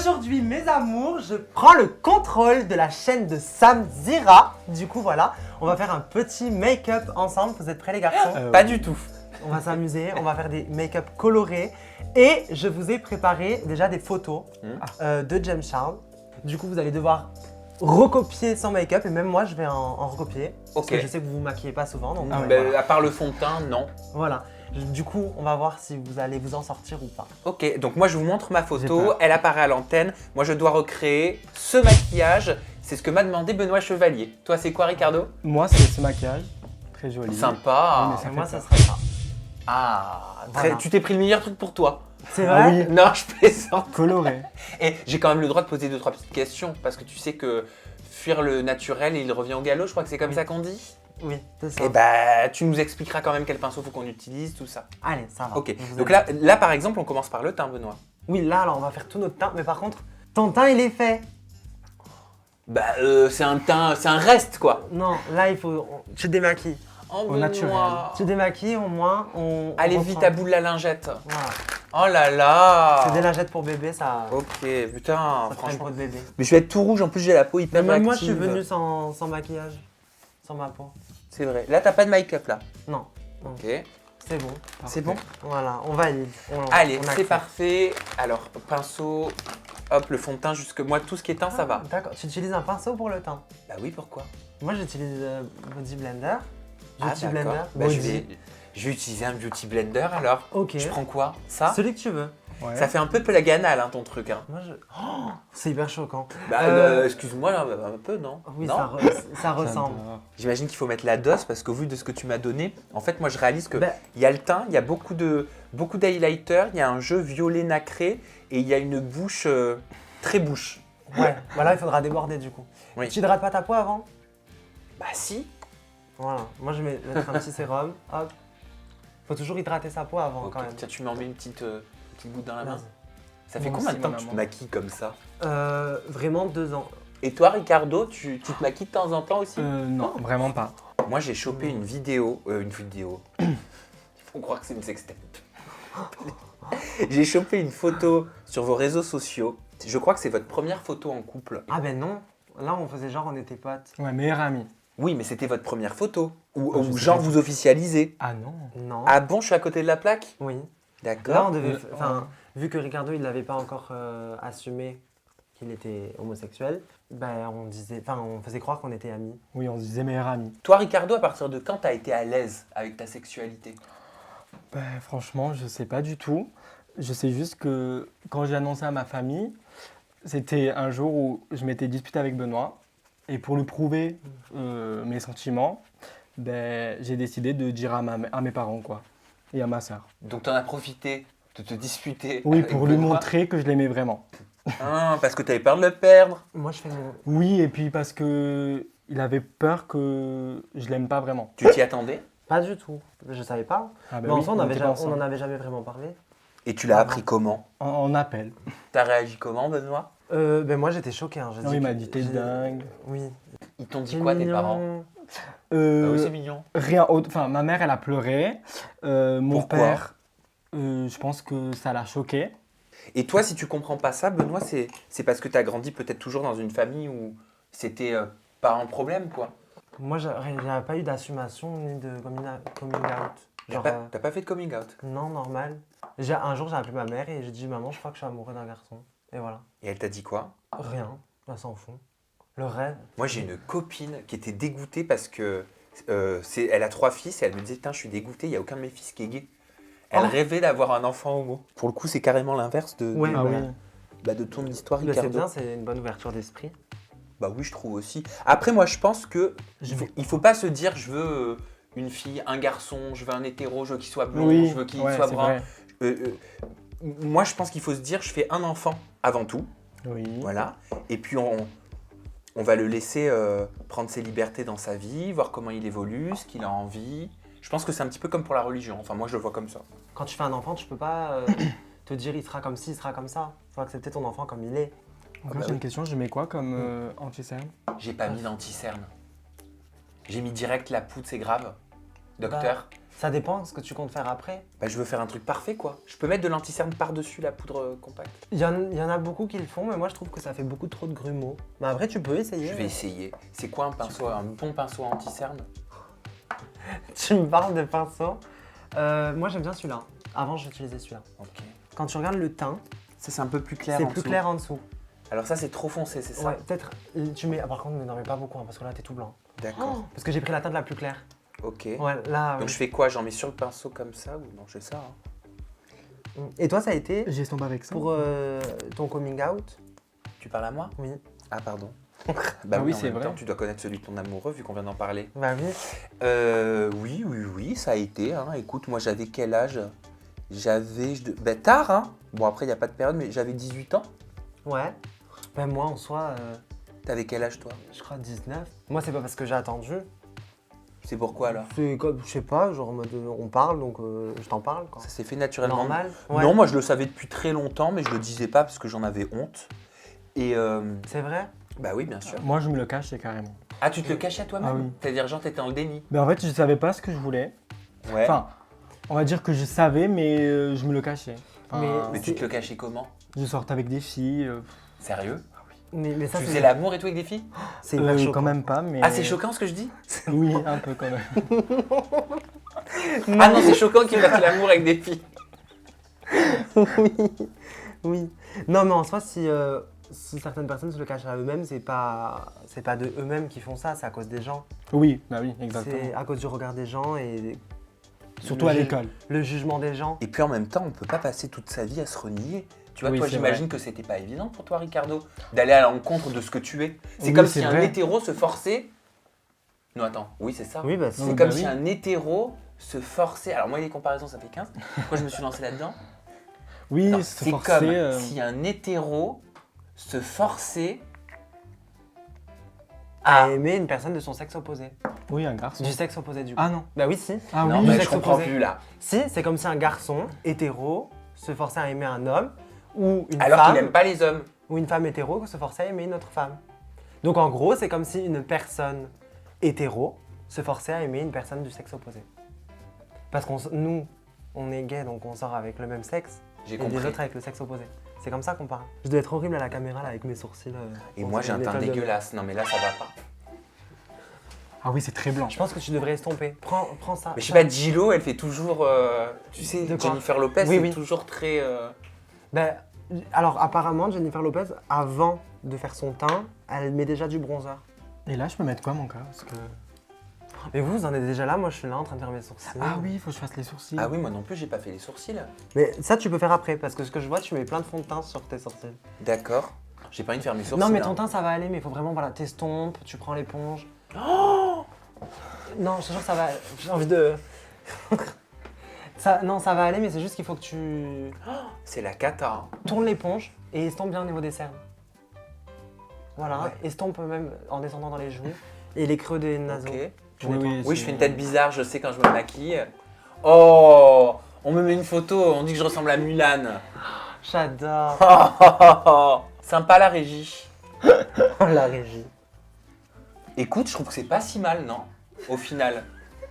Aujourd'hui, mes amours, je prends le contrôle de la chaîne de Sam Zira. Du coup, voilà, on va faire un petit make-up ensemble. Vous êtes prêts, les garçons? Pas du tout. On va s'amuser, on va faire des make-up colorés. Et je vous ai préparé déjà des photos de James Charles. Du coup, vous allez devoir recopier son make-up et même moi, je vais en recopier. Parce que je sais que vous vous maquillez pas souvent. Donc À part le fond de teint, non. voilà. Du coup, on va voir si vous allez vous en sortir ou pas. Ok, donc moi je vous montre ma photo, elle apparaît à l'antenne. Moi je dois recréer ce maquillage. C'est ce que m'a demandé Benoît Chevalier. Toi, c'est quoi, Ricardo? Moi, c'est ce maquillage. Très joli. Sympa. Oui, mais ça Moi, fait ça ça. sera ça. Ah, Voilà. tu t'es pris le meilleur truc pour toi. C'est Ah vrai? oui. Non, je plaisante. Coloré. Et j'ai quand même le droit de poser 2-3 petites questions parce que tu sais que fuir le naturel, il revient au galop. Je crois que c'est comme ça qu'on dit. Oui, c'est ça. Et bah, tu nous expliqueras quand même quel pinceau faut qu'on utilise, tout ça. Allez, ça va. Ok, Je vous donc aide. là par exemple, on commence par le teint, Benoît. Oui, là, alors, on va faire tout notre teint. Mais par contre, ton teint, il est fait. Bah, c'est un teint, c'est un reste quoi. Non, là, il faut. Tu démaquilles. Oh, Au naturel. Tu démaquilles, au moins, on. Allez on vite reprend. à bout de la lingette. Voilà. Oh là là. C'est des lingettes pour bébé, ça. Ok, putain, Ça traîne franchement. pour le bébé. Mais je vais être tout rouge, en plus j'ai la peau hyper Mais même moi, je réactive. suis venue sans maquillage. Sans ma peau. C'est vrai. Là, t'as pas de make-up là. Non, Ok. c'est bon. C'est bon. Voilà, on valide. Allez, on c'est accepte. parfait. Alors, pinceau, hop, le fond de teint, jusque moi, tout ce qui est teint, ça va. D'accord, tu utilises un pinceau pour le teint. Bah oui, pourquoi? Moi, j'utilise Body Blender. Ah, Beauty d'accord. Blender. Bah, Body. je vais utiliser un Beauty Blender alors. Ok. Je prends quoi? Ça? Celui que tu veux. Ouais. Ça fait un peu pelaganal, hein, ton truc. Hein. Moi, je. Oh, c'est hyper choquant. Bah, excuse-moi, là, un peu, non? Oui, Non. ça ressemble. J'adore. J'imagine qu'il faut mettre la dose parce qu'au vu de ce que tu m'as donné, en fait, moi, je réalise que Ben, il y a le teint, il y a beaucoup d'highlighter, il y a un jeu violet nacré et il y a une bouche très bouche. ouais, voilà, il faudra déborder du coup. Oui. Tu hydrates pas ta peau avant? Bah si. Voilà, moi je vais mettre un petit sérum, hop. Faut toujours hydrater sa peau avant Ok, quand même. tiens, tu m'en mets une petite goutte dans la main. Vas-y. Ça fait Moi combien de aussi, temps ma que tu te maman. maquilles comme ça? Vraiment 2 ans. Et toi, Ricardo, tu te maquilles de temps en temps aussi? Non, vraiment pas. Moi, j'ai chopé une vidéo. Une vidéo. Il faut croire que c'est une sextape. J'ai chopé une photo sur vos réseaux sociaux. Je crois que c'est votre première photo en couple. Ah ben non, là on faisait genre on était potes. Ouais, meilleur ami. Oui, mais c'était votre première photo. Ou Je sais genre pas. vous officialisez. Ah non. Non. Ah bon, je suis à côté de la plaque? Oui. Là D'accord. on devait. Euh, Enfin, vu que Ricardo il n'avait pas encore assumé qu'il était homosexuel, ben on disait. Enfin, on faisait croire qu'on était amis. Oui, on se disait meilleur ami. Toi, Ricardo, à partir de quand t'as été à l'aise avec ta sexualité? Ben, franchement, je sais pas du tout. Je sais juste que quand j'ai annoncé à ma famille, c'était un jour où je m'étais disputé avec Benoît. Et pour lui prouver mes sentiments, ben, j'ai décidé de dire à mes parents quoi, et à ma sœur. Donc t'en as profité de te disputer Oui, avec pour lui Benoît. montrer que je l'aimais vraiment. Ah, parce que t'avais peur de le perdre. Moi je fais mon. Oui, et puis parce que il avait peur que je l'aime pas vraiment. Tu t'y attendais? Pas du tout. Je savais pas. Ah Mais ben oui, ensemble, on était pas on ensemble. en avait jamais vraiment parlé. Et tu l'as appris comment? En appel. T'as réagi comment, Benoît? Ben moi j'étais choqué. Hein. J'ai Ah oui, il m'a dit t'es j'ai- dingue. Oui. Ils t'ont dit C'est quoi, tes mignon. parents? Ah Euh, oui, c'est mignon. Rien autre. Enfin, ma mère, elle a pleuré. Mon Pourquoi père, je pense que ça l'a choqué. Et toi, si tu comprends pas ça, Benoît, c'est parce que t'as grandi peut-être toujours dans une famille où c'était pas un problème, quoi. Moi j'avais pas eu d'assumation ni de coming out. T'as Genre, t'as pas fait de coming out. non, normal. Un jour, j'ai appelé ma mère et j'ai dit maman, je crois que je suis amoureux d'un garçon. Et voilà. Et elle t'a dit quoi? Rien. Elle s'en fout. Le rêve. Moi, j'ai une copine qui était dégoûtée parce que elle a 3 fils et elle me disait, putain, je suis dégoûtée, il n'y a aucun de mes fils qui est gay. Elle Oh. rêvait d'avoir un enfant homo. Pour le coup, c'est carrément l'inverse Ouais. Ah bah, oui. de ton histoire, Mais c'est Ricardo. bien, c'est une bonne ouverture d'esprit. Bah oui, je trouve aussi. Après, moi, je pense que Je vais- il faut pas se dire, je veux une fille, un garçon, je veux un hétéro, je veux qu'il soit blond, Oui, je veux qu'il ouais, soit c'est brun. vrai. Moi, je pense qu'il faut se dire, je fais un enfant avant tout, Oui. voilà, et puis on va le laisser prendre ses libertés dans sa vie, voir comment il évolue, ce qu'il a envie. Je pense que c'est un petit peu comme pour la religion, enfin moi je le vois comme ça. Quand tu fais un enfant, tu peux pas te dire il sera comme ci, il sera comme ça. Faut accepter ton enfant comme il est. Encore, j'ai une question. Je mets quoi comme anti-cerne? J'ai pas mis d'anti-cerne. J'ai mis direct la poudre, c'est grave. Docteur. Ça dépend de ce que tu comptes faire après. Bah, je veux faire un truc parfait, quoi. Je peux mettre de l'anti-cerne par-dessus la poudre compacte. Il y en a beaucoup qui le font, mais moi je trouve que ça fait beaucoup trop de grumeaux. Mais après, tu peux essayer. Je vais essayer. C'est quoi un pinceau, un bon pinceau anti-cerne? Tu me parles de pinceau. Moi j'aime bien celui-là. Avant, j'utilisais celui-là. Ok. Quand tu regardes le teint, Ça, c'est un peu plus clair. c'est en plus dessous. clair en dessous. Alors ça, c'est trop foncé, c'est ça? Ouais, peut-être. Tu mets. Par contre, n'en mets pas beaucoup, hein, parce que là, t'es tout blanc. D'accord. Parce que j'ai pris la teinte la plus claire. Ok. Ouais, là. Donc je fais quoi? J'en mets sur le pinceau comme ça ou non? Je fais ça. Hein. Et toi, ça a été J'estompe avec ça. pour ton coming out? Tu parles à moi? Oui. Ah, pardon. Ah oui, en c'est même vrai. temps, tu dois connaître celui de ton amoureux vu qu'on vient d'en parler. Bah oui. Oui, ça a été. Hein. Écoute, moi j'avais quel âge? Tard, hein. Bon, après, il n'y a pas de période, mais j'avais 18 ans. Ouais. Ben moi, en soi, T'avais quel âge, toi? je crois 19. Moi, c'est pas parce que j'ai attendu. C'est pourquoi alors? C'est comme, je sais pas, genre en mode on parle, donc je t'en parle, quoi. Ça s'est fait naturellement. Normal. Ouais. Non, moi je le savais depuis très longtemps, mais je le disais pas parce que j'en avais honte. Et C'est vrai? bah oui, bien sûr. Moi, je me le cache, c'est carrément. Ah, tu te le cachais à toi-même? Ah oui. C'est-à-dire, genre, t'étais dans le déni? Mais en fait, je savais pas ce que je voulais. Ouais. Enfin, on va dire que je savais, mais je me le cachais. Enfin, mais tu te le cachais comment? je sortais avec des filles. Sérieux? Mais ça, Tu c'est faisais l'amour et tout avec des filles? c'est hyper choquant. quand même pas, mais. Ah, c'est choquant ce que je dis? Oui, un peu quand même. Ah non, c'est choquant qu'il fasse l'amour avec des filles. Oui. Non, mais en soi, si certaines personnes se le cachent à eux-mêmes, c'est pas de eux-mêmes qui font ça, c'est à cause des gens. Oui, bah oui, exactement. C'est à cause du regard des gens et Surtout le à ju- l'école. le jugement des gens. Et puis en même temps, on peut pas passer toute sa vie à se renier. Tu vois, Oui, toi, c'est j'imagine que c'était pas évident pour toi, Ricardo, d'aller à l'encontre de ce que tu es. C'est Oui, comme c'est si un vrai. hétéro se forçait. Non, attends, oui, c'est ça. Oui, bah C'est si. Oui, comme bah si oui. un hétéro se forçait. Alors, moi, les comparaisons, ça fait 15. Pourquoi je me suis lancé là-dedans? Oui, Non, se c'est forcer, comme si un hétéro se forçait À aimer une personne de son sexe opposé. Oui, un garçon. Du sexe opposé, du coup. Ah non. Bah oui, si. Ah non, oui. mais sexe je comprends opposé. plus là. Si, c'est comme si un garçon hétéro se forçait à aimer un homme ou une Alors femme qu'il n'aime pas les hommes. ou une femme hétéro se forçait à aimer une autre femme. Donc en gros, c'est comme si une personne hétéro se forçait à aimer une personne du sexe opposé. Parce qu'on nous, on est gay, donc on sort avec le même sexe J'ai et compris. les autres avec le sexe opposé. C'est comme ça qu'on parle. Je dois être horrible à la caméra là avec mes sourcils. Et on moi, dirait j'ai un une teint étoile de mer. dégueulasse. Non, mais là, ça va pas. Ah oui, c'est très blanc. Je pense que tu devrais estomper. Prends ça. Mais je sais pas, Gillo, elle fait toujours. Tu sais, De quoi? Jennifer Lopez, Oui, c'est oui. toujours très. Ben, alors apparemment, Jennifer Lopez, avant de faire son teint, elle met déjà du bronzer. Et là, je peux mettre quoi, mon cas? Parce que... Mais vous en êtes déjà là, moi je suis là en train de faire mes sourcils. Ah oui, il faut que je fasse les sourcils. Ah oui, moi non plus, j'ai pas fait les sourcils. Mais ça, tu peux faire après, parce que ce que je vois, tu mets plein de fond de teint sur tes sourcils. D'accord. J'ai pas envie de faire mes sourcils. Non, mais hein. ton teint, ça va aller, mais il faut vraiment, voilà, t'estompes, tu prends l'éponge. Oh non, je te jure, ça va. J'ai envie de. Non, ça va aller, mais c'est juste qu'il faut que tu C'est la cata. Hein. tournes l'éponge et estompe bien au niveau des cernes. Voilà, Ouais. estompe même en descendant dans les joues et les creux des naseaux. Ok. Tu Oui, nettoies. oui. Oui, je fais une tête bizarre, je sais quand je me maquille. Oh, on me met une photo, on dit que je ressemble à Mulan. J'adore. Sympa la régie. La régie. Écoute, je trouve que c'est pas si mal, non? Au final.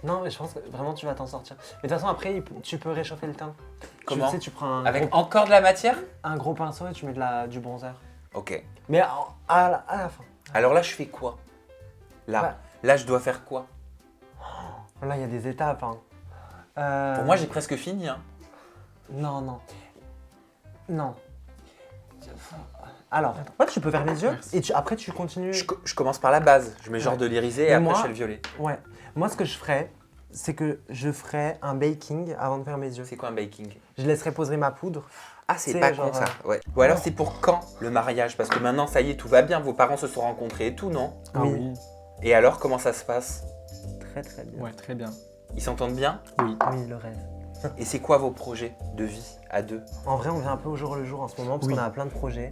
Non, mais je pense que vraiment tu vas t'en sortir. Mais de toute façon, après, tu peux réchauffer le teint. Comment? Tu sais, tu prends Avec encore de la matière? un gros pinceau et tu mets du bronzer. Ok. Mais à la fin. Alors là, je fais quoi? Là. Bah. Là, je dois faire quoi? Là, il y a des étapes. Hein. Pour moi, j'ai presque fini. Hein. Non, non. Non. Alors, ouais, tu peux faire les yeux Merci. et après tu continues. Je commence par la base. Je mets genre Ouais. de l'irisé et Mais après moi- je fais le violet. Ouais. Moi, ce que je ferais, c'est que je ferais un baking avant de faire mes yeux. C'est quoi un baking? Je laisserai poser ma poudre. Ah, c'est C'est pas genre, con ça. Ouais. Ou alors c'est pour quand le mariage? Parce que maintenant, ça y est, tout va bien. Vos parents se sont rencontrés et tout, non? Ah Oui. oui. Et alors, comment ça se passe? Très très bien. Ouais, très bien. Ils s'entendent bien? Oui. Oui, le rêve. Et c'est quoi vos projets de vie à deux? En vrai, on vient un peu au jour le jour en ce moment parce Oui. qu'on a plein de projets.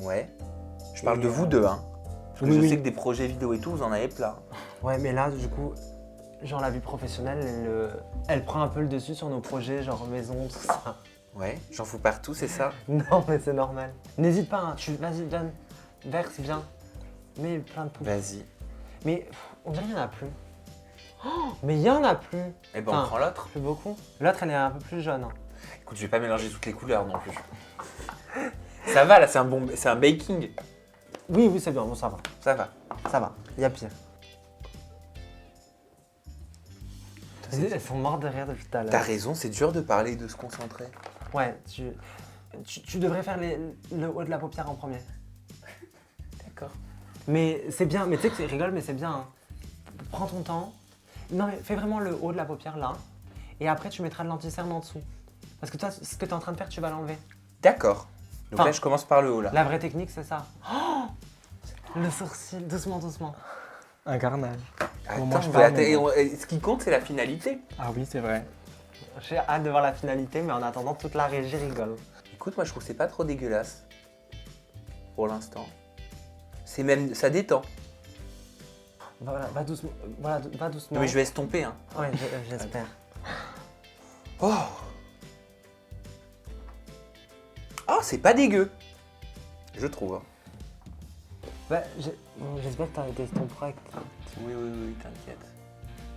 Ouais. Je parle Et, de vous deux, hein. Parce que oui, je oui. sais que des projets vidéo et tout, vous en avez plein. Ouais, mais là, du coup, genre la vie professionnelle, elle prend un peu le dessus sur nos projets, genre maison, tout ça. Ouais, j'en fous partout, c'est ça? Non, mais c'est normal. N'hésite pas, hein, vas-y, donne, verse bien. Mets plein de poudre. Vas-y. Mais pff, on dirait qu'il n'y en a plus. Mais il y en a plus. Eh ben, on Enfin, prend l'autre. Plus beaucoup. L'autre, elle est un peu plus jaune. Hein. Écoute, je vais pas mélanger toutes les couleurs non plus. Ça va, là, c'est un baking. Oui, oui, c'est bien. Bon, ça va. Ça va. Ça va. Il y a pire. Elles sont mortes de rire depuis tout à l'heure. T'as raison, c'est dur de parler et de se concentrer. Ouais, tu devrais faire le haut de la paupière en premier. D'accord. Mais c'est bien, mais tu sais que tu rigoles, mais c'est bien. Hein. Prends ton temps. Non, mais fais vraiment le haut de la paupière là. Et après, tu mettras de l'anti-cerne en dessous. Parce que toi, ce que tu es en train de faire, tu vas l'enlever. D'accord. Donc Enfin, là, je commence par le haut, là. La vraie technique, c'est ça. Oh, le sourcil, doucement, doucement. Un carnage. Attends, moi, je mais parle, mais ce qui compte, c'est la finalité. Ah oui, c'est vrai. J'ai hâte de voir la finalité, mais en attendant, toute la régie rigole. Écoute, moi, je trouve que c'est pas trop dégueulasse. Pour l'instant. C'est même... Ça détend. Voilà, va doucement. Voilà, va doucement. Non, mais je vais estomper, hein. Ouais, j'espère. Oh. Oh, c'est pas dégueu. Je trouve. Hein. Bah, j'espère que t'as été correct. Oui, oui, oui, t'inquiète.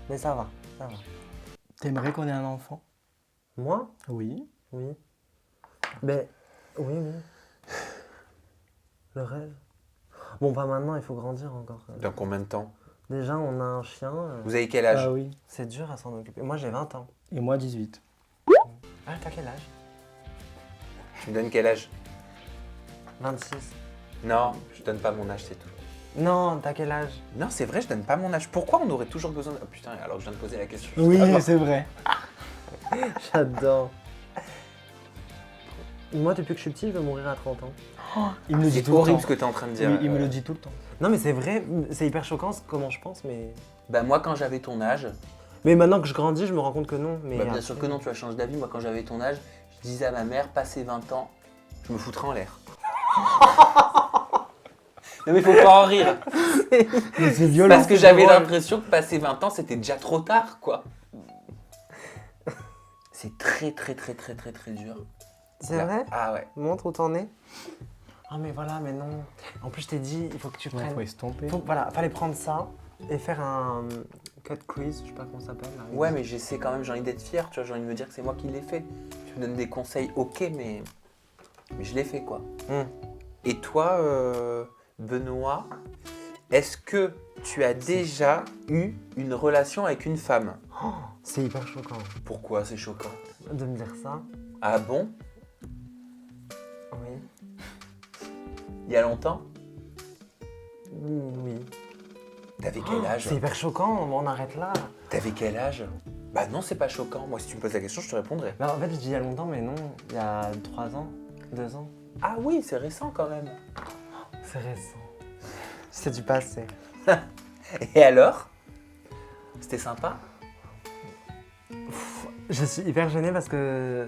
Mais ça va, ça va. T'aimerais qu'on ait un enfant? Moi? Oui. Oui. Mais, oui, oui. Le rêve. Bon, pas maintenant, il faut grandir encore. Dans combien de temps? Déjà, on a un chien. Vous avez quel âge? Ah oui. C'est dur à s'en occuper. Moi, j'ai 20 ans. Et moi, 18. Ah, t'as quel âge? Tu me donnes quel âge? 26. Non, je donne pas mon âge, c'est tout. Non, t'as quel âge? Non, c'est vrai, je donne pas mon âge. Pourquoi on aurait toujours besoin de... Oh, putain, alors que je viens de poser la question. Oui, c'est vrai. J'adore. Moi, depuis que je suis petit, je veux mourir à 30 ans. Il me le dit C'est tout le horrible temps. ce que t'es en train de dire. Oui, il me le dit tout le temps. Non, mais c'est vrai, c'est hyper choquant comment je pense, mais. Bah moi, quand j'avais ton âge... Mais maintenant que je grandis, je me rends compte que non. Mais Bah, bien sûr que non, tu vas changer d'avis. Moi, quand j'avais ton âge, je disais à ma mère, passé 20 ans, je me foutrais en l'air. Non mais faut pas en rire. Mais c'est violent. Parce que j'avais l'impression que passer 20 ans, c'était déjà trop tard, quoi. C'est très très très très très très dur. C'est Là. vrai? Ah ouais. Montre où t'en es. Ah, mais voilà, mais non. En plus, je t'ai dit, il faut que tu Il prennes. faut estomper. Voilà, fallait prendre ça et faire un cut quiz, je sais pas comment ça s'appelle. là. Ouais, mais j'essaie quand même, j'ai envie d'être fier, tu vois, j'ai envie de me dire que c'est moi qui l'ai fait. Tu me donnes des conseils, ok, mais je l'ai fait, quoi. Et toi, Benoît, est-ce que tu as déjà eu une relation avec une femme? Oh, c'est hyper choquant Pourquoi c'est choquant? de me dire ça. Ah bon? Oui. Il y a longtemps? Oui. T'avais quel âge? C'est hyper choquant, on arrête là. T'avais quel âge? Bah non, c'est pas choquant. Moi, si tu me poses la question, je te répondrai. Bah, en fait, je dis il y a longtemps, mais non, il y a 3 ans, 2 ans. Ah oui, c'est récent quand même. C'est récent. C'est du passé. Et alors? C'était sympa? Je suis hyper gênée parce que.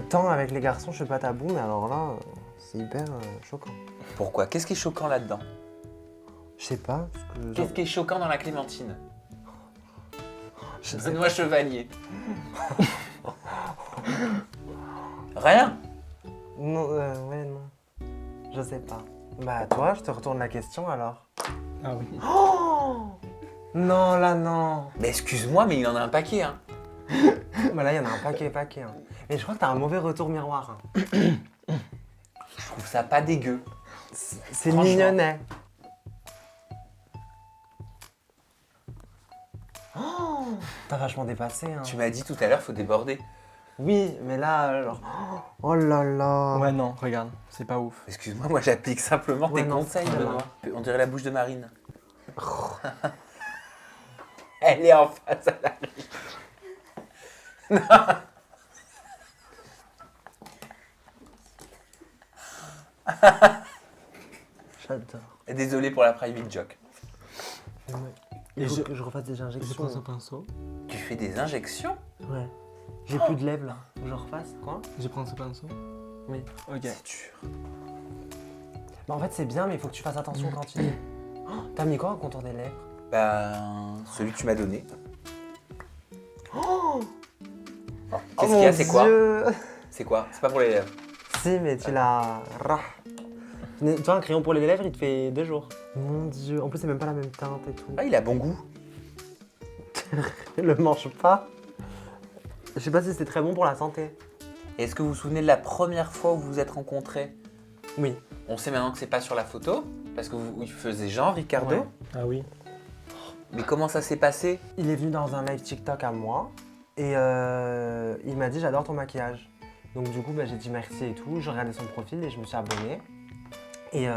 Tant avec les garçons, je suis pas tabou, mais alors là, c'est hyper choquant. Pourquoi? Qu'est-ce qui est choquant là-dedans? Je sais pas, parce que. Qu'est-ce qui est choquant dans la clémentine? Je sais Benoît Chevalier. Rien? Non, ouais, non. Je sais pas. Bah, toi, je te retourne la question alors. Ah oui. Oh non, là, non. Mais excuse-moi, mais il en a un paquet, hein. Bah là, il y en a un paquet. Hein. Mais je crois que t'as un mauvais retour miroir. Hein. Je trouve ça pas dégueu. C'est Franchement. mignonnet. Oh, t'as vachement dépassé. Hein. Tu m'as dit tout à l'heure, faut déborder. Oui, mais là, alors. Oh là là. Ouais, non, regarde, c'est pas ouf. Excuse-moi, moi j'applique simplement Ouais, tes non, conseils, ça va. Benoît. On dirait la bouche de Marine. Elle est en face à la J'adore. Désolé pour la private joke. Il faut je- que je refasse des Je injections. prends un pinceau. Tu fais des injections? Ouais. J'ai plus de lèvres là. Faut que je refasse quoi? Je prends ce pinceau. Oui. Ok. C'est dur. Bah en fait c'est bien mais il faut que tu fasses attention quand tu dis. Oh, t'as mis quoi au contour des lèvres? Ben, celui que tu m'as donné. Oh Qu'est-ce qu'il y a? C'est quoi? Dieu. C'est quoi? C'est pas pour les lèvres. Si mais tu l'as. Tu vois, un crayon pour les lèvres, il te fait 2 jours. Mon Dieu, en plus c'est même pas la même teinte et tout. Ah, il a bon goût. Le mange pas. Je sais pas si c'est très bon pour la santé. Et est-ce que vous vous souvenez de la première fois où vous vous êtes rencontrés? Oui. On sait maintenant que c'est pas sur la photo, parce que vous faisiez genre, Ricardo. Ouais. Ah oui. Mais comment ça s'est passé? Il est venu dans un live TikTok à moi et il m'a dit j'adore ton maquillage. Donc du coup j'ai dit merci et tout, j'ai regardé son profil et je me suis abonné. Et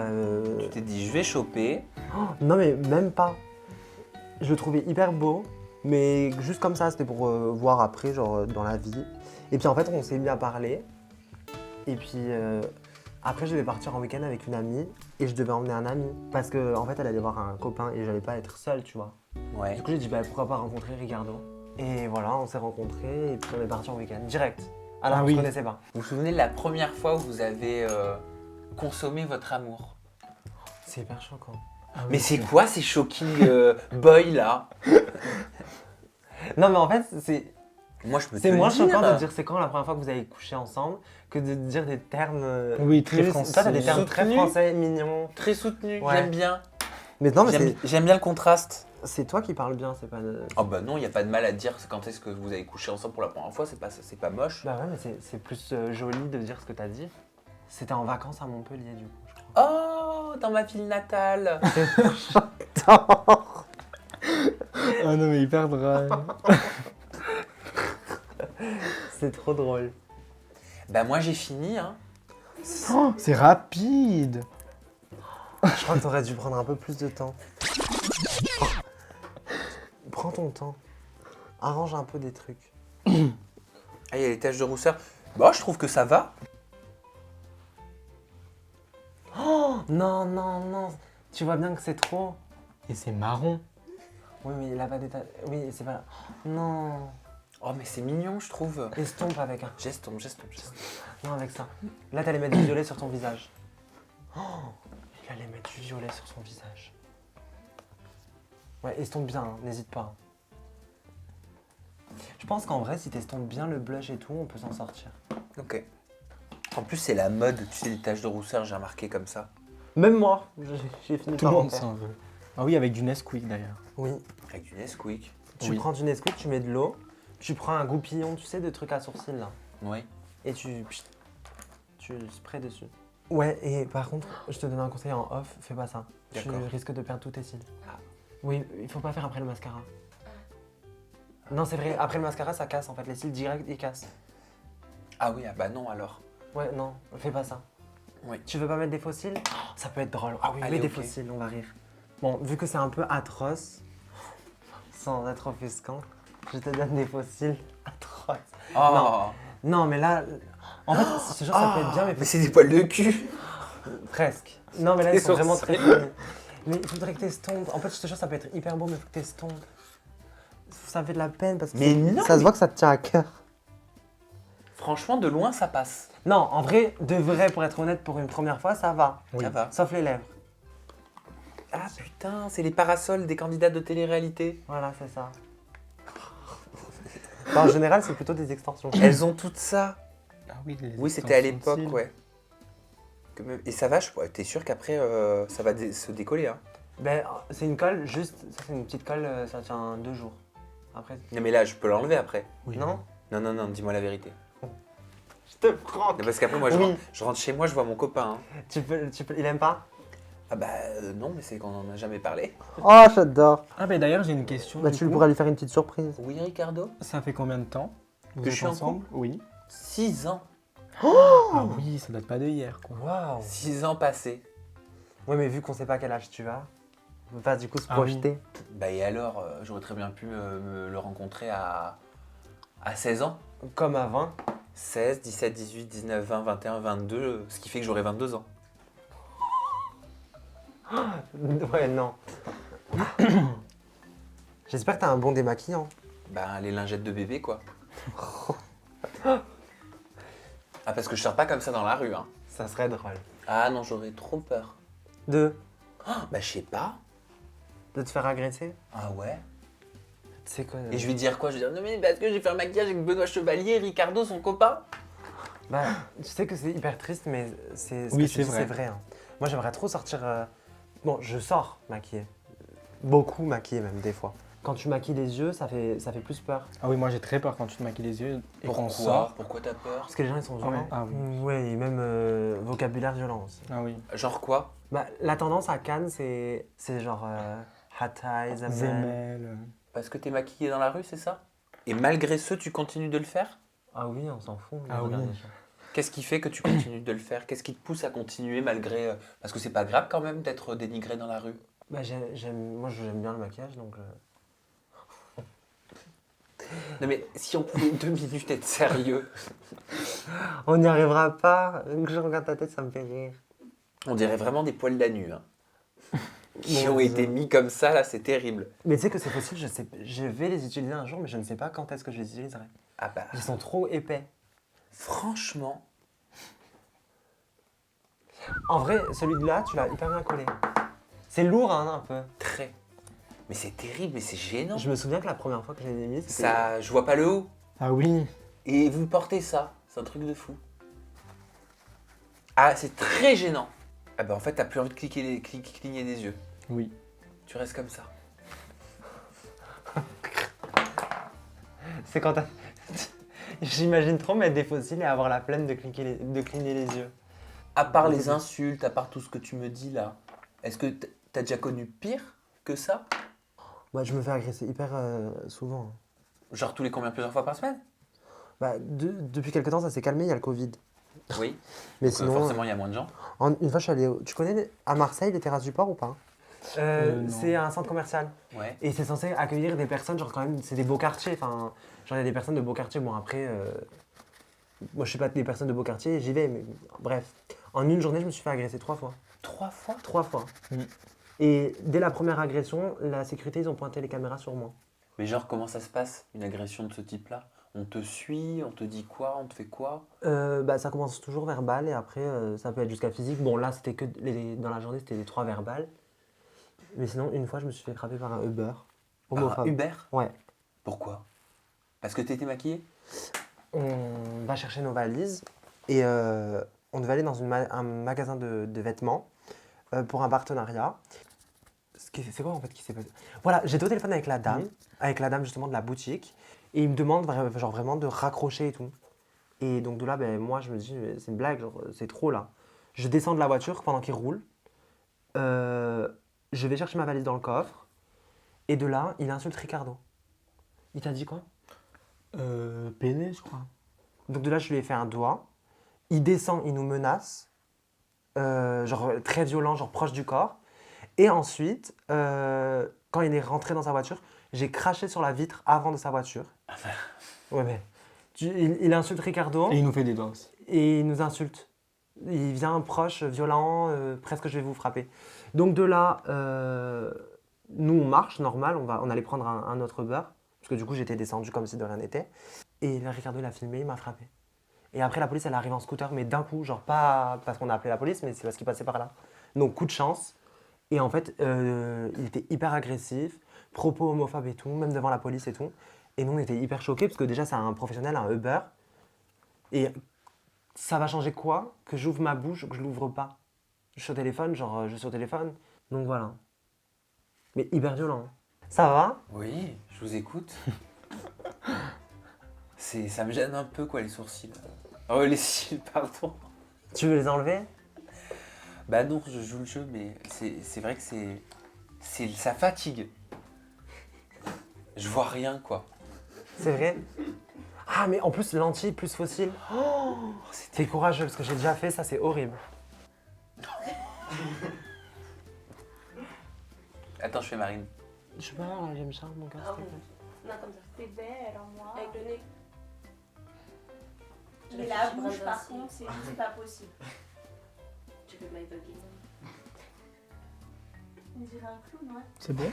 Tu t'es dit, je vais choper. non mais même pas. Je le trouvais hyper beau, mais juste comme ça, c'était pour voir après, genre dans la vie. Et puis en fait on s'est mis à parler. Et puis après je devais partir en week-end avec une amie et je devais emmener un ami. Parce qu'en en fait elle allait voir un copain et j'allais pas être seule, tu vois. Ouais. Du coup, j'ai dit, pourquoi pas rencontrer Ricardo. Et voilà, on s'est rencontrés et puis on est parti en week-end, direct. Alors, on se connaissait pas. Vous vous souvenez de la première fois où vous avez consommé votre amour? C'est hyper choquant. Mais c'est quoi ces shocking boys là? Non, mais en fait, c'est Moi, je peux te c'est moins dire. choquant de dire c'est quand la première fois que vous avez couché ensemble que de dire des termes. Oui, très plus- français. Toi, t'as des termes très Soutenus. français, mignons. Très soutenu, Ouais. j'aime bien. Mais non, mais J'aime bien le contraste. c'est toi qui parles bien, c'est pas. Oh bah non, il n'y a pas de mal à dire quand est-ce que vous avez couché ensemble pour la première fois, c'est pas moche. Bah ouais, mais c'est plus joli de dire ce que t'as dit. C'était en vacances à Montpellier, du coup, je crois. Oh, dans ma ville natale. Ah non, mais hyper drôle. C'est trop drôle. Bah moi j'ai fini, hein. Oh, c'est rapide. Je crois que t'aurais dû prendre un peu plus de temps. Prends ton temps. Arrange un peu des trucs. Ah, il y a les taches de rousseur. Bah je trouve que ça va. Oh non, non, non. Tu vois bien que c'est trop. Et c'est marron. Oui, mais il a pas d'état. Oui, c'est pas. Non. Oh mais c'est mignon je trouve. Estompe avec un. Gestompe. Non, avec ça. Là, t'allais mettre du violet sur ton visage. Oh, il allait mettre du violet sur son visage. Ouais, estompe bien, hein, n'hésite pas. Je pense qu'en vrai, si t'estompes bien le blush et tout, on peut s'en sortir. Ok. En plus c'est la mode, tu sais, les taches de rousseur, j'ai remarqué comme ça. Même moi, j'ai fini Tout par le en monde faire. s'en veut. Ah oui, avec du Nesquik d'ailleurs. Oui. Avec du Nesquik. Tu Oui. prends du Nesquik, tu mets de l'eau, tu prends un goupillon, tu sais, de trucs à sourcils là, Oui. et tu sprays dessus. Ouais, et par contre, je te donne un conseil en off, fais pas ça. Tu D'accord. risques de perdre tous tes cils. Ah. Oui, il faut pas faire après le mascara. Non, c'est vrai, après le mascara, ça casse en fait, les cils direct, ils cassent. Ah oui, ah bah non alors. Ouais, non, fais pas ça. Oui. Tu veux pas mettre des faux cils? Ça peut être drôle. Ah oui, Allez, mets des ok. faux cils, on va rire. Bon, vu que c'est un peu atroce, sans être offusquant, je te donne des faux cils atroces. Oh. Non, mais là, en fait, ce genre, ça peut être bien, mais Mais c'est des poils de cul. presque. Non, mais là, Tes ils sont vraiment sourcils. très finis. Mais il faudrait que t'estompes. En fait, je te jure, ça peut être hyper beau, mais il faut que t'estompes. Ça me fait de la peine parce que Mais non, ça se voit que ça te tient à cœur. Franchement, de loin ça passe. Non, en vrai, de vrai, pour être honnête, pour une première fois, ça va. Ça va. Sauf les lèvres. Ah putain, c'est les parasols des candidats de télé-réalité. Voilà, c'est ça. Enfin, en général, c'est plutôt des extensions. Elles ont toutes ça. Ah oui, les Oui, c'était à extensions de l'époque, cils. ouais. Et ça va, t'es sûr qu'après ça va se décoller, hein? Ben, c'est une colle, juste, ça c'est une petite colle, ça tient 2 jours. Après, Non mais là, je peux l'enlever après. Oui. non? Non, dis-moi la vérité. Je te prends. Non, parce qu'après, moi, Oui. je rentre chez moi, je vois mon copain. Hein. Tu peux, il aime pas? Ah bah non, mais c'est qu'on en a jamais parlé. Oh, j'adore. Ah bah d'ailleurs, j'ai une question. Bah, du tu coup. pourras lui faire une petite surprise. Oui, Ricardo? Ça fait combien de temps vous Que êtes je suis en ensemble? Oui. 6 ans. Ah oui, ça date pas de hier, quoi. Waouh. 6 ans passés. Ouais, mais vu qu'on sait pas quel âge tu as, on peut pas du coup se Ah oui. projeter. Bah et alors, j'aurais très bien pu me le rencontrer à 16 ans. Comme à 20. 16, 17, 18, 19, 20, 21, 22, ce qui fait que j'aurai 22 ans. Ouais, non. J'espère que t'as un bon démaquillant. Bah les lingettes de bébé, quoi. Ah, parce que je sors pas comme ça dans la rue, hein. Ça serait drôle. Ah non, j'aurais trop peur. De Bah je sais pas. te faire agresser? Ah ouais. Tu sais quoi? Et je vais dire quoi? Je vais dire, non mais parce que j'ai fait un maquillage avec Benoît Chevalier, Ricardo, son copain. Bah, tu sais que c'est hyper triste, mais c'est ce Oui, que tu c'est dis, vrai. c'est vrai. Hein. Moi, j'aimerais trop sortir. Bon, je sors maquillée. Beaucoup maquillée, même, des fois. Quand tu maquilles les yeux, ça fait plus peur. Ah oui, moi j'ai très peur quand tu te maquilles les yeux et qu'on sort. Pourquoi t'as peur? Parce que les gens, ils sont violents. Ah oui. Ouais, et même vocabulaire violent aussi. Ah oui. Genre quoi? Bah, la tendance à Cannes, c'est genre Hatay, Zemel. Zemel. Parce que t'es maquillée dans la rue, c'est ça? Et malgré ce, tu continues de le faire? Ah oui, on s'en fout. Ah oui. regarde les gens. Qu'est-ce qui fait que tu continues de le faire? Qu'est-ce qui te pousse à continuer malgré... Parce que c'est pas grave quand même d'être dénigré dans la rue. Bah, moi, j'aime bien le maquillage, donc... Non mais si on pouvait 2 minutes être sérieux, On n'y arrivera pas. Que je regarde ta tête, ça me fait rire. on dirait vraiment des poils d'anu. Hein. Qui Mon ont Dieu. été mis comme ça, là, c'est terrible. Mais tu sais que c'est possible, je vais les utiliser un jour, mais je ne sais pas quand est-ce que je les utiliserai. Ah bah, Ils sont trop épais. franchement, En vrai, celui-là, tu l'as hyper bien collé. C'est lourd, hein, un peu. très. Mais c'est terrible, mais c'est gênant. Je me souviens que la première fois que je l'ai mis, c'était... Ça, je vois pas le haut. Ah oui. Et vous portez ça, c'est un truc de fou. Ah, c'est très gênant. Ah bah en fait, t'as plus envie de cligner des yeux. Oui. Tu restes comme ça. C'est quand t'as... J'imagine trop mettre des fossiles et avoir la flemme de cligner les yeux. À part les insultes, à part tout ce que tu me dis là, est-ce que t'as déjà connu pire que ça? Moi, je me fais agresser hyper souvent. Genre tous les combien, plusieurs fois par semaine? Bah, depuis quelque temps, ça s'est calmé, il y a le Covid. Oui. Mais Donc, sinon, forcément, il y a moins de gens. une fois, je suis allé... Tu connais à Marseille les terrasses du port ou pas? Non. C'est un centre commercial. Ouais. Et c'est censé accueillir des personnes, genre quand même, c'est des beaux quartiers. Enfin, genre il y a des personnes de beaux quartiers. Bon, après, moi je suis pas des personnes de beaux quartiers, j'y vais, mais bref. En une journée, je me suis fait agresser 3 fois. 3 fois? 3 fois. Mm. Et dès la première agression, la sécurité, ils ont pointé les caméras sur moi. Mais genre, comment ça se passe, une agression de ce type-là? On te suit, on te dit quoi, on te fait quoi? Bah, ça commence toujours verbal et après, ça peut être jusqu'à physique. Bon, là, c'était que dans la journée, c'était les 3 verbales. Mais sinon, une fois, je me suis fait frapper par un Uber. Par Homophobe. Uber? Ouais. Pourquoi? Parce que t'étais maquillée? On va chercher nos valises et on devait aller dans un magasin de vêtements pour un partenariat. C'est quoi en fait qui s'est passé? Voilà, j'étais au téléphone avec la dame justement de la boutique et il me demande genre vraiment de raccrocher et tout. Et donc de là, ben, moi je me dis, c'est une blague, genre, c'est trop là. Je descends de la voiture pendant qu'il roule. Je vais chercher ma valise dans le coffre et de là, il insulte Ricardo. Il t'a dit quoi? Péné, je crois. Donc de là, je lui ai fait un doigt. Il descend, il nous menace. Genre très violent, genre proche du corps. Et ensuite, quand il est rentré dans sa voiture, j'ai craché sur la vitre avant de sa voiture. Ouais, mais il insulte Ricardo Et il nous fait des doigts aussi. et il nous insulte. Il vient proche, violent, presque je vais vous frapper. Donc de là, nous on marche, normal, on allait prendre un autre Uber. Parce que du coup j'étais descendu comme si de rien n'était. Et là Ricardo il a filmé, il m'a frappé. Et après la police elle arrive en scooter, mais d'un coup, genre pas parce qu'on a appelé la police, mais c'est parce qu'il passait par là. Donc coup de chance. Et en fait, il était hyper agressif, propos homophobes et tout, même devant la police et tout. Et nous on était hyper choqués parce que déjà c'est un professionnel, un Uber. Et ça va changer quoi? Que j'ouvre ma bouche ou que je l'ouvre pas? Je suis au téléphone, genre je suis au téléphone. Donc voilà. Mais hyper violent. Ça va? Oui, je vous écoute. Ça me gêne un peu quoi, les sourcils. Oh, les cils, pardon. Tu veux les enlever? Bah non, je joue le jeu, mais c'est vrai que ça fatigue. Je vois rien quoi. C'est vrai? Ah mais en plus lentille plus fossile. Oh, c'est courageux parce que j'ai déjà fait ça, c'est horrible. Attends, je fais Marine. Je peux avoir la James Charles mon gars, Ah s'il te bon. plaît? Non, comme ça. T'es belle, alors moi. Avec le nez. Mais la bouche, par contre, c'est juste pas possible. Tu fais my doggy. On dirait un clown, ouais. C'est bon?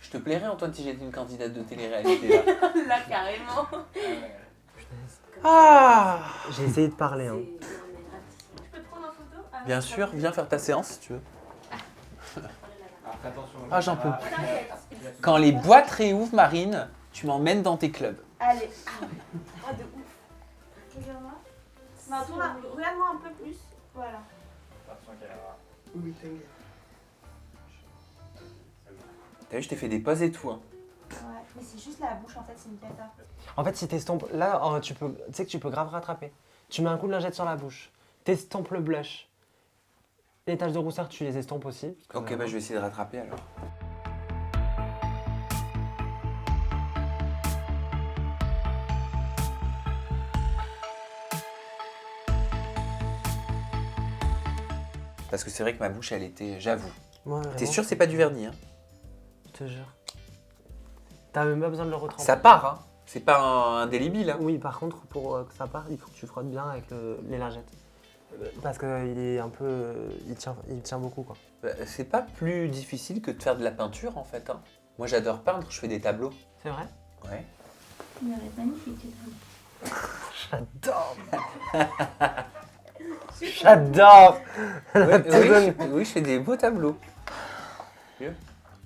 Je te plairais Antoine si j'étais une candidate de télé-réalité là. Là, carrément. Ah! J'ai essayé de parler. Hein. Je peux te prendre en photo? Ah, Bien sûr, viens faire ta séance si tu veux. Ah, j'en peux plus. T'inquiète. Quand les boîtes réouvrent, Marine, tu m'emmènes dans tes clubs. Allez. Ah, de ouf. Regarde-moi. Non, regarde-moi un peu plus. Voilà. T'as vu, je t'ai fait des poses et tout. Hein. Ouais, mais c'est juste la bouche en fait, c'est une cata. En fait, si t'estompes, là, tu sais que tu peux grave rattraper. Tu mets un coup de lingette sur la bouche, t'estompes le blush. Les taches de rousseur, tu les estompes aussi. parce que, Ok, bah je vais essayer de rattraper alors. Parce que c'est vrai que ma bouche, elle était, j'avoue. Ouais, T'es vraiment, sûr, c'est pas du vernis, hein? Je te jure. T'as même pas besoin de le retremper. Ça part, hein? C'est pas un indélébile, hein? Oui, par contre, pour que ça parte, il faut que tu frottes bien avec les lingettes. Parce qu'il est un peu. Il tient beaucoup, quoi. Bah, c'est pas plus difficile que de faire de la peinture, en fait, hein? Moi, j'adore peindre, je fais des tableaux. C'est vrai? Ouais. Il est magnifique, J'adore. J'adore. Oui, je fais des beaux tableaux.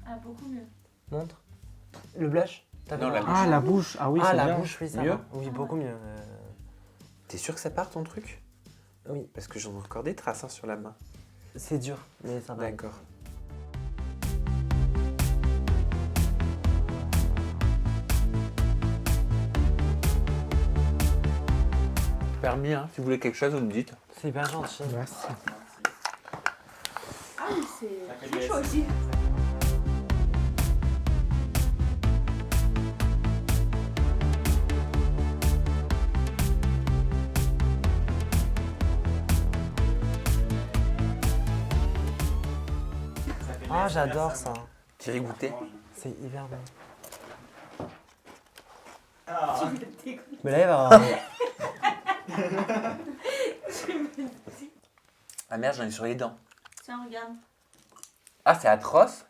Ah, beaucoup mieux. Montre. Le blush. T'as Non, vu la là bouche. Ah, la bouche. Ah oui, Ah, c'est la bien. bouche, oui, ça Mieux va. Oui, beaucoup mieux. T'es sûr que ça part, ton truc? Oui, Parce que j'en ai encore des traces hein, sur la main. c'est dur, mais ça va. D'accord. Permis, hein, si vous voulez quelque chose, vous me dites. C'est hyper gentil. Merci. Ah oui, c'est chaud aussi. Ah, j'adore ça. Thierry goûter. C'est hyper bon. Tu me dégoûtes. Mais là, il va avoir... Ah merde, j'en ai sur les dents. Tiens, regarde. Ah, c'est atroce.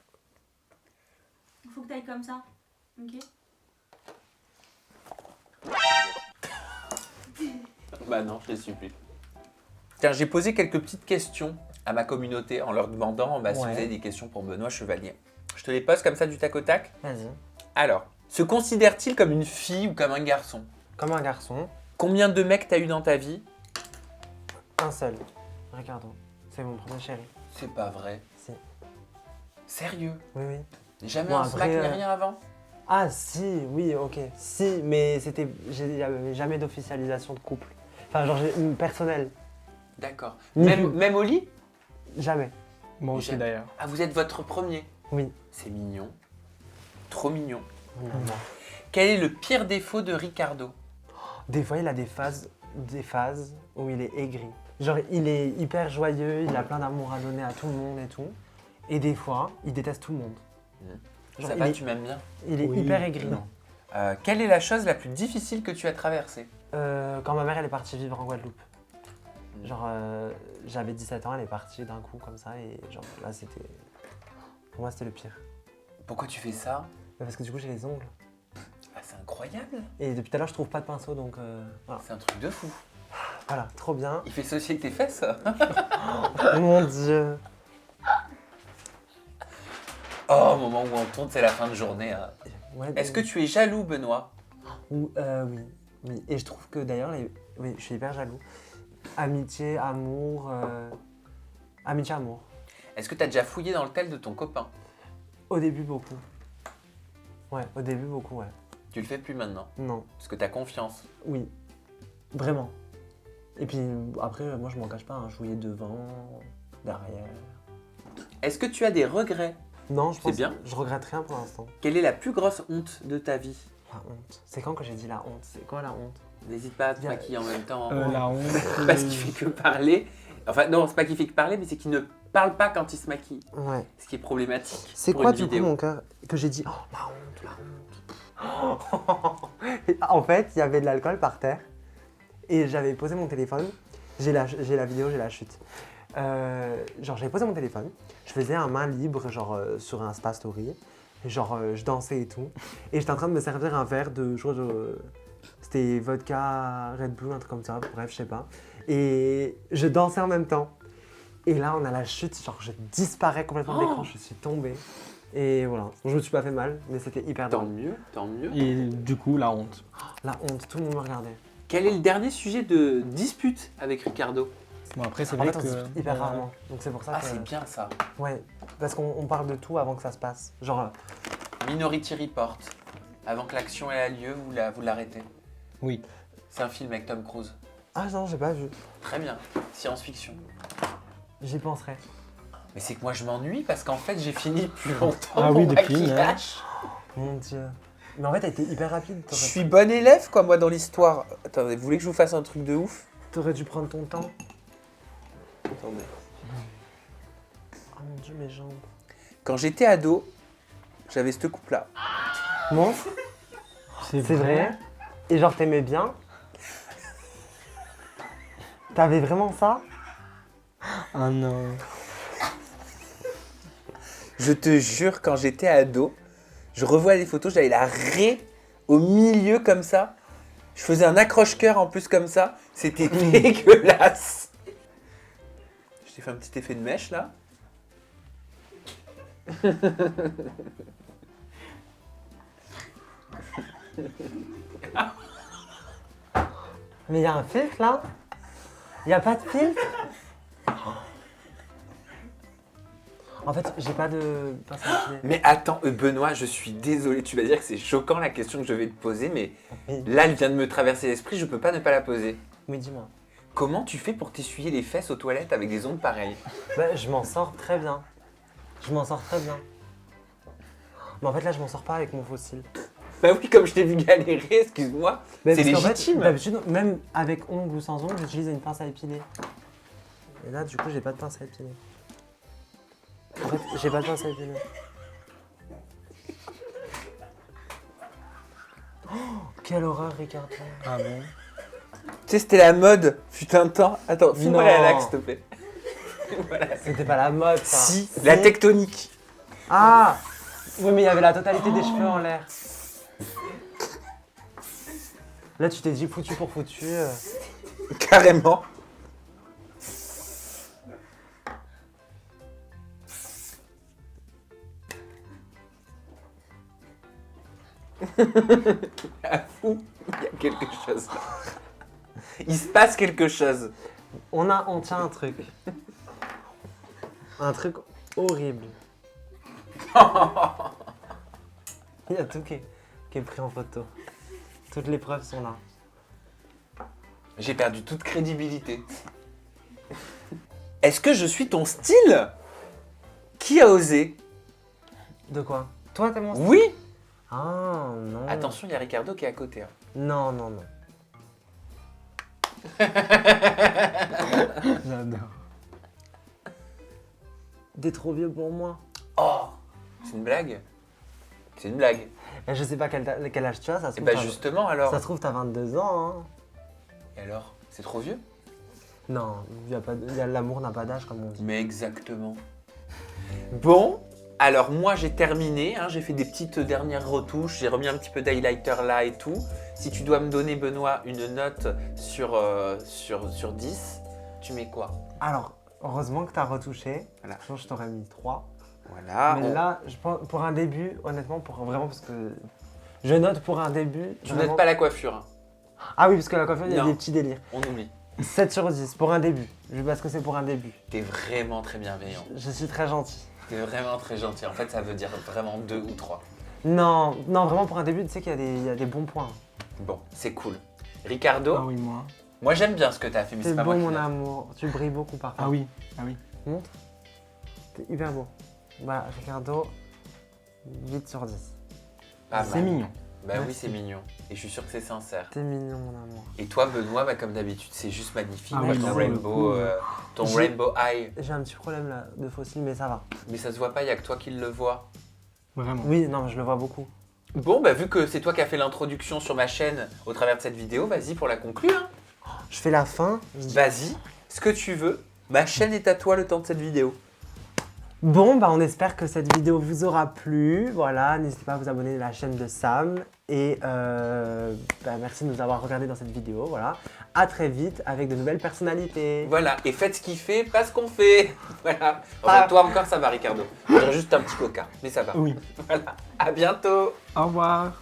Il faut que t'ailles comme ça. Ok. Bah non, je les supplie. Tiens, j'ai posé quelques petites questions à ma communauté en leur demandant si vous Ouais. avez des questions pour Benoît Chevalier. Je te les pose comme ça du tac au tac. Vas-y. Alors, se considère-t-il comme une fille ou comme un garçon? Comme un garçon, Combien de mecs t'as eu dans ta vie? un seul. Ricardo. C'est mon premier chéri. C'est pas vrai. Si. Sérieux? Oui, oui. Jamais Bon, un après, smack ni rien avant? Ah, si, oui, ok. Si, mais c'était. Il n'y avait jamais d'officialisation de couple. Enfin, genre, personnel. D'accord. Ni Même au lit? Jamais. Moi aussi J'aime. d'ailleurs. Ah, vous êtes votre premier? Oui. C'est mignon. Trop mignon. Non. Quel est le pire défaut de Ricardo? Des fois, il a des phases où il est aigri. Genre, il est hyper joyeux, il a plein d'amour à donner à tout le monde et tout. Et des fois, il déteste tout le monde. Genre, Ça il va, est, tu m'aimes bien? il est Oui, hyper aigri. non. Quelle est la chose la plus difficile que tu as traversée? Quand ma mère, elle est partie vivre en Guadeloupe. Genre, j'avais 17 ans, elle est partie d'un coup comme ça. Et genre, là, c'était... Pour moi, c'était le pire. Pourquoi tu fais ça? Mais parce que du coup, j'ai les ongles. Ah, c'est incroyable. Et depuis tout à l'heure, je trouve pas de pinceau, donc voilà. C'est un truc de fou. Voilà, trop bien. Il fait ça aussi avec tes fesses? Mon Dieu. Oh, au moment où on tourne, c'est la fin de journée. Hein. Ouais, Est-ce que tu es jaloux, Benoît? oui, oui. Et je trouve que d'ailleurs, oui, je suis hyper jaloux. Amitié, amour... Amitié, amour. Est-ce que tu as déjà fouillé dans le tel de ton copain? Au début, beaucoup. Ouais, au début, beaucoup, ouais. Tu le fais plus maintenant, Non, parce que tu as confiance. oui. Vraiment. Et puis après, moi, je m'en cache pas, hein, je fouillais devant, derrière. Est-ce que tu as des regrets? Non, je pense bien. je regrette rien pour l'instant. Quelle est la plus grosse honte de ta vie? La honte. C'est quand que j'ai dit la honte? C'est quoi la honte? N'hésite pas à te Bien. maquiller en même temps. La honte. Parce qu'il fait que parler. Enfin, non, c'est pas qu'il fait que parler, mais c'est qu'il ne parle pas quand il se maquille. Ouais. Ce qui est problématique. C'est pour quoi une du coup vidéo. mon cœur que j'ai dit? Oh, la honte. En fait, il y avait de l'alcool par terre et j'avais posé mon téléphone. J'ai la vidéo, j'ai la chute. Genre, j'avais posé mon téléphone, je faisais un main libre, genre sur un Insta Story, et genre je dansais et tout. Et j'étais en train de me servir un verre de, je crois, c'était vodka Red Bull, un truc comme ça, bref, je sais pas. Et je dansais en même temps. Et là, on a la chute, genre je disparais complètement de l'écran, je suis tombée. Et voilà, je me suis pas fait mal, mais c'était hyper Tant drôle. mieux, tant mieux. Et du coup, la honte. La honte, tout le monde me regardait. Quel est le dernier sujet de dispute avec Ricardo? Bon, après, c'est En vrai fait, on se dit que. hyper rarement. Donc c'est pour ça Ah, que. c'est bien ça. Ouais, parce qu'on parle de tout avant que ça se passe. Genre, Minority Report. Avant que l'action ait lieu, vous l'arrêtez. Oui. C'est un film avec Tom Cruise. ah non, j'ai pas vu. Très bien. Science-fiction. J'y penserai. Mais c'est que moi je m'ennuie parce qu'en fait j'ai fini depuis longtemps Ah mon oui, depuis, maquillage. Mon dieu. Mais en fait, t'as été hyper rapide. Je suis bonne élève quoi moi dans l'histoire. Attendez, vous voulez que je vous fasse un truc de ouf? T'aurais dû prendre ton temps. Attendez. Oh mon dieu, mes jambes. Quand j'étais ado, j'avais cette coupe là. Bon, c'est vrai. Et genre, t'aimais bien. T'avais vraiment ça? Ah non. Je te jure, quand j'étais ado, je revois les photos, j'avais la raie au milieu comme ça. Je faisais un accroche-cœur en plus comme ça. C'était dégueulasse. Je t'ai fait un petit effet de mèche là. Mais il y a un filtre là? Il y a pas de filtre? En fait, j'ai pas de pince à épiler. Mais attends, Benoît, je suis désolé, tu vas dire que c'est choquant la question que je vais te poser, mais Oui, là, elle vient de me traverser l'esprit, je peux pas ne pas la poser. oui, dis-moi. Comment tu fais pour t'essuyer les fesses aux toilettes avec des ongles pareils? Bah, je m'en sors très bien. Je m'en sors très bien. Mais en fait, là, je m'en sors pas avec mon fossile. Bah oui, comme je t'ai vu galérer, excuse-moi. Mais C'est parce qu'en fait, légitime. d'habitude, même avec ongles ou sans ongles, j'utilise une pince à épiler. Et là, du coup, j'ai pas de pince à épiler. En fait, j'ai pas de pince à épiler. Oh, quelle horreur, Ricardo. Ah bon? Tu sais, c'était la mode, putain de temps. Attends, fais-moi Non. la laque, s'il te plaît. C'était pas la mode, ça. Si, la tectonique. Ah! Oui, mais il y avait la totalité des cheveux en l'air. Là, tu t'es dit foutu pour foutu. Carrément. Ah, fou, il y a quelque chose là. Il se passe quelque chose. On tient un truc. Un truc horrible. Il y a tout qui est pris en photo. Toutes les preuves sont là. J'ai perdu toute crédibilité. Est-ce que je suis ton style? Qui a osé? De quoi? Toi, t'es mon style? Oui. Ah, non. Attention, il y a Ricardo qui est à côté. Hein. Non, non, non. J'adore. T'es trop vieux pour moi. Oh, c'est une blague? C'est une blague. Et je sais pas quel âge tu as, ça se Et trouve. bah t'as- justement alors. Ça se trouve, t'as 22 ans. Hein. Et alors? C'est trop vieux? Non, l'amour n'a pas d'âge, comme on dit. Mais exactement. Bon, alors moi j'ai terminé, hein, j'ai fait des petites dernières retouches, j'ai remis un petit peu d'highlighter là et tout. Si tu dois me donner, Benoît, une note sur 10, tu mets quoi? Alors, heureusement que t'as retouché. Voilà. Sinon, je t'aurais mis 3. Voilà. Mais là, je pense, pour un début, honnêtement, vraiment, parce que je note pour un début. Tu vraiment- notes pas la coiffure, hein. Ah oui, parce que la coiffure, il y a Non. des petits délires. On oublie. 7 sur 10 pour un début. Parce que c'est pour un début. T'es vraiment très bienveillant. Je suis très gentil. T'es vraiment très gentil. En fait, ça veut dire vraiment 2 ou 3. Non, non, vraiment pour un début, tu sais qu'il il y a des bons points. Bon, c'est cool. Ricardo, Ah oui, moi. moi j'aime bien ce que t'as fait, mais T'es c'est pas beau, moi qui mon l'ai. amour. Tu brilles beaucoup par contre. Ah oui, ah oui. Montre. T'es hyper beau. Bah, Ricardo, 8 sur 10. Pas C'est mal. mignon. Bah oui, Merci. c'est mignon. Et je suis sûr que c'est sincère. T'es mignon, mon amour. Et toi, Benoît, bah, comme d'habitude, c'est juste magnifique. Ah quoi, oui, ton pour le rainbow, coup, ton j'ai- rainbow eye. J'ai un petit problème là de fossile, mais ça va. Mais ça se voit pas, il y a que toi qui le vois. Vraiment. Oui, non, je le vois beaucoup. Bon, bah vu que c'est toi qui as fait l'introduction sur ma chaîne au travers de cette vidéo, vas-y pour la conclure. Hein. Je fais la fin. Vas-y, ce que tu veux. Ma chaîne est à toi le temps de cette vidéo. Bon, bah on espère que cette vidéo vous aura plu. Voilà, n'hésitez pas à vous abonner à la chaîne de Sam. Et merci de nous avoir regardé dans cette vidéo. Voilà, à très vite avec de nouvelles personnalités. Voilà, et faites ce qu'il fait, pas ce qu'on fait. Voilà. Ah. Enfin, toi encore, ça va, Ricardo. Je dirais juste un petit coca, mais ça va. Oui. Voilà, à bientôt. Au revoir.